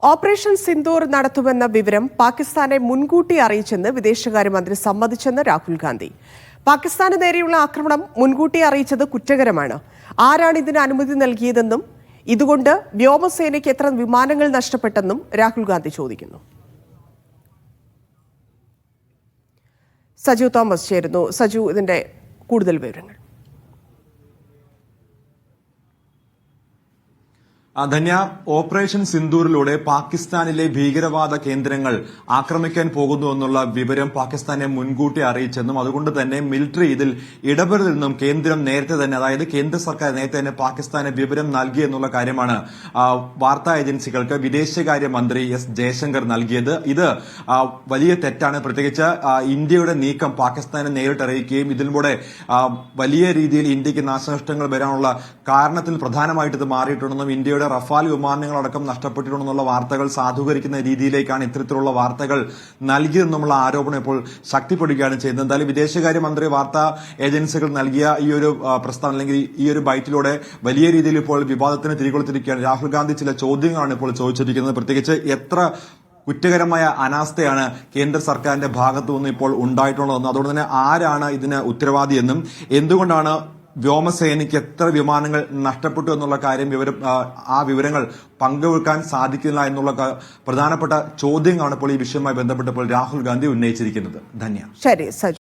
Operation Sindoor നടത്തുമെന്ന വിവരം പാകിസ്ഥാനെ മുൻകൂട്ടി അറിയിച്ചെന്ന് വിദേശകാര്യമന്ത്രി സമ്മതിച്ചെന്ന് രാഹുൽ ഗാന്ധി. പാകിസ്ഥാന് നേരെയുള്ള ആക്രമണം മുൻകൂട്ടി അറിയിച്ചത് കുറ്റകരമാണ്. ആരാണ് ഇതിന് അനുമതി നൽകിയതെന്നും ഇതുകൊണ്ട് വ്യോമസേനയ്ക്ക് എത്ര വിമാനങ്ങൾ നഷ്ടപ്പെട്ടെന്നും രാഹുൽ ഗാന്ധി ചോദിക്കുന്നു. സജു തോമസ് ചേരുന്നു. സജു, ഇതിന്റെ കൂടുതൽ വിവരങ്ങൾ. ധന്യ, ഓപ്പറേഷൻ സിന്ദൂറിലൂടെ പാകിസ്ഥാനിലെ ഭീകരവാദ കേന്ദ്രങ്ങൾ ആക്രമിക്കാൻ പോകുന്നു എന്നുള്ള വിവരം പാകിസ്ഥാനെ മുൻകൂട്ടി അറിയിച്ചെന്നും അതുകൊണ്ട് തന്നെ മിലിറ്ററി ഇതിൽ ഇടപെടലെന്നും കേന്ദ്രം നേരത്തെ തന്നെ, അതായത് കേന്ദ്ര സർക്കാർ നേരത്തെ തന്നെ പാകിസ്ഥാന് വിവരം നൽകി എന്നുള്ള കാര്യമാണ് വാർത്താ ഏജൻസികൾക്ക് വിദേശകാര്യമന്ത്രി എസ് ജയശങ്കർ നൽകിയത്. ഇത് വലിയ തെറ്റാണ്. പ്രത്യേകിച്ച് ഇന്ത്യയുടെ നീക്കം പാകിസ്ഥാനെ നേരിട്ടറിയിക്കുകയും ഇതിലൂടെ വലിയ രീതിയിൽ ഇന്ത്യക്ക് നാശനഷ്ടങ്ങൾ വരാനുള്ള കാരണത്തിൽ പ്രധാനമായിട്ട് ഇത് മാറിയിട്ടുണ്ടെന്നും ഇന്ത്യയുടെ റഫാൽ വിമാനങ്ങളടക്കം നഷ്ടപ്പെട്ടിട്ടുണ്ടെന്നുള്ള വാർത്തകൾ സാധൂകരിക്കുന്ന രീതിയിലേക്കാണ് ഇത്തരത്തിലുള്ള വാർത്തകൾ നൽകിയതെന്നുള്ള ആരോപണം ഇപ്പോൾ ശക്തിപ്പെടുകയാണ് ചെയ്യുന്നത്. എന്തായാലും വിദേശകാര്യമന്ത്രി വാർത്താ ഏജൻസികൾ നൽകിയ ഈ ഒരു പ്രസ്താവന അല്ലെങ്കിൽ ഈ ഒരു ബൈറ്റിലൂടെ വലിയ രീതിയിൽ ഇപ്പോൾ വിവാദത്തിന് തിരികൊളുത്തിരിക്കുകയാണ്. രാഹുൽ ഗാന്ധി ചില ചോദ്യങ്ങളാണ് ഇപ്പോൾ ചോദിച്ചിരിക്കുന്നത്. പ്രത്യേകിച്ച് എത്ര കുറ്റകരമായ അനാസ്ഥയാണ് കേന്ദ്ര സർക്കാരിന്റെ ഭാഗത്തുനിന്ന് ഇപ്പോൾ ഉണ്ടായിട്ടുള്ളതെന്നും അതുകൊണ്ട് തന്നെ ആരാണ് ഇതിന് ഉത്തരവാദിയെന്നും എന്തുകൊണ്ടാണ് വ്യോമസേനയ്ക്ക് എത്ര വിമാനങ്ങൾ നഷ്ടപ്പെട്ടു എന്നുള്ള കാര്യം ആ വിവരങ്ങൾ പങ്കുവെക്കാൻ സാധിക്കില്ല എന്നുള്ള പ്രധാനപ്പെട്ട ചോദ്യങ്ങളാണ് ഇപ്പോൾ ഈ വിഷയവുമായി ബന്ധപ്പെട്ടപ്പോൾ രാഹുൽ ഗാന്ധി ഉന്നയിച്ചിരിക്കുന്നത്. ധന്യ. ശരി.